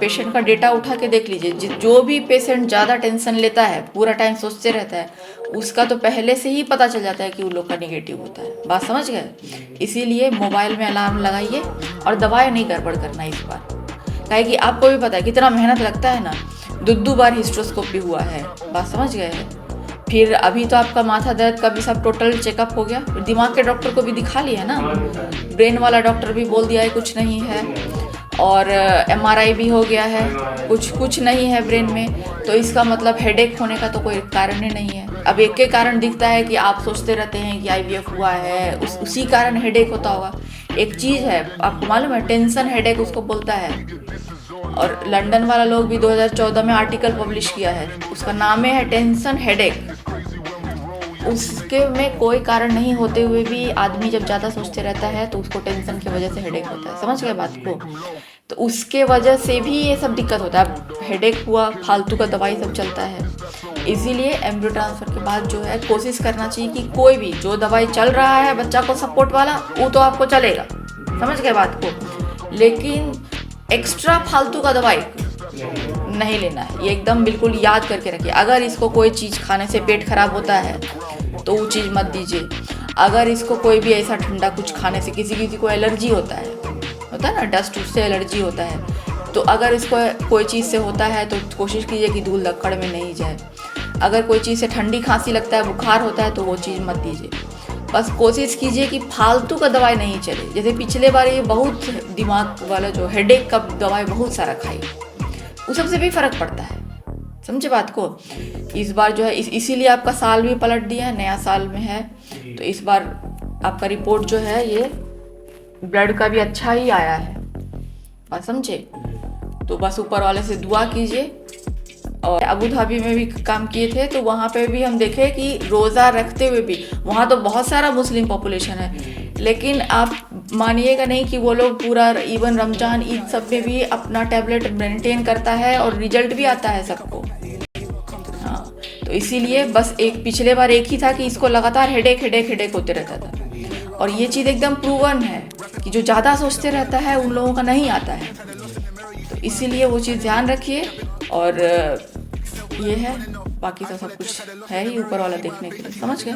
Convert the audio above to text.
Patient का data उठा के देख लीजिए, जो भी पेशेंट ज़्यादा टेंशन लेता है, पूरा टाइम सोचते रहता है, उसका तो पहले से ही पता चल जाता है कि उन लोग का निगेटिव होता है। बात समझ गए? इसीलिए मोबाइल में अलार्म लगाइए और दवाई नहीं गड़बड़ करना इस बार, काहे कि आपको भी पता है कितना मेहनत लगता है ना। 2 बार हिस्ट्रोस्कोपी हुआ है, बात समझ गए हैं। फिर अभी तो आपका माथा दर्द का भी सब टोटल चेकअप हो गया, दिमाग के डॉक्टर को भी दिखा लिया ना, ब्रेन वाला डॉक्टर भी बोल दिया है कुछ नहीं है, और MRI भी हो गया है, कुछ नहीं है ब्रेन में, तो इसका मतलब हेडेक होने का तो कोई कारण ही नहीं है। अब एक के कारण दिखता है कि आप सोचते रहते हैं कि IVF हुआ है, उसी कारण हेडेक होता होगा। एक चीज़ है आपको मालूम है, टेंशन हेडेक उसको बोलता है, और लंदन वाला लोग भी 2014 में आर्टिकल पब्लिश किया है, उसका नाम है टेंशन हेडेक। उसके में कोई कारण नहीं होते हुए भी आदमी जब ज़्यादा सोचते रहता है तो उसको टेंशन की वजह से हेडेक होता है, समझ गए बात को? तो उसके वजह से भी ये सब दिक्कत होता है। अब हेडेक हुआ, फालतू का दवाई सब चलता है, इसीलिए एम्ब्रियो ट्रांसफ़र के बाद जो है कोशिश करना चाहिए कि कोई भी जो दवाई चल रहा है बच्चा को सपोर्ट वाला, वो तो आपको चलेगा, समझ गए बात को, लेकिन एक्स्ट्रा फालतू का दवाई नहीं लेना है, ये एकदम बिल्कुल याद करके रखिए। अगर इसको कोई चीज़ खाने से पेट खराब होता है तो वो चीज़ मत दीजिए। अगर इसको कोई भी ऐसा ठंडा कुछ खाने से, किसी को एलर्जी होता है ना, डस्ट से एलर्जी होता है, तो अगर इसको कोई चीज़ से होता है तो कोशिश कीजिए कि धूल धक्कड़ में नहीं जाए। अगर कोई चीज़ से ठंडी खांसी लगता है, बुखार होता है, तो वो चीज़ मत दीजिए। बस कोशिश कीजिए कि फालतू का दवाई नहीं चले। जैसे पिछले बार ये बहुत दिमाग वाला जो हेडेक का दवाई बहुत सारा खाई, उस सबसे भी फ़र्क पड़ता है, समझे बात को? इस बार जो है इसीलिए आपका साल भी पलट दिया है, नया साल में है, तो इस बार आपका रिपोर्ट जो है ये ब्लड का भी अच्छा ही आया है, बात समझे? तो बस ऊपर वाले से दुआ कीजिए। और अबू धाबी में भी काम किए थे, तो वहाँ पे भी हम देखे कि रोज़ा रखते हुए भी, वहाँ तो बहुत सारा मुस्लिम पॉपुलेशन है, लेकिन आप मानिएगा नहीं कि वो लोग पूरा इवन रमज़ान ईद सब में भी अपना टैबलेट मेंटेन करता है और रिजल्ट भी आता है सबको। हाँ, तो इसीलिए बस एक पिछले बार एक ही था कि इसको लगातार हेडेक होते रहता था, और ये चीज़ एकदम प्रूवन है कि जो ज़्यादा सोचते रहता है उन लोगों का नहीं आता है। तो इसीलिए वो चीज़ ध्यान रखिए, और ये है, बाकी तो सब कुछ है ही ऊपर वाला देखने के लिए, समझ गए?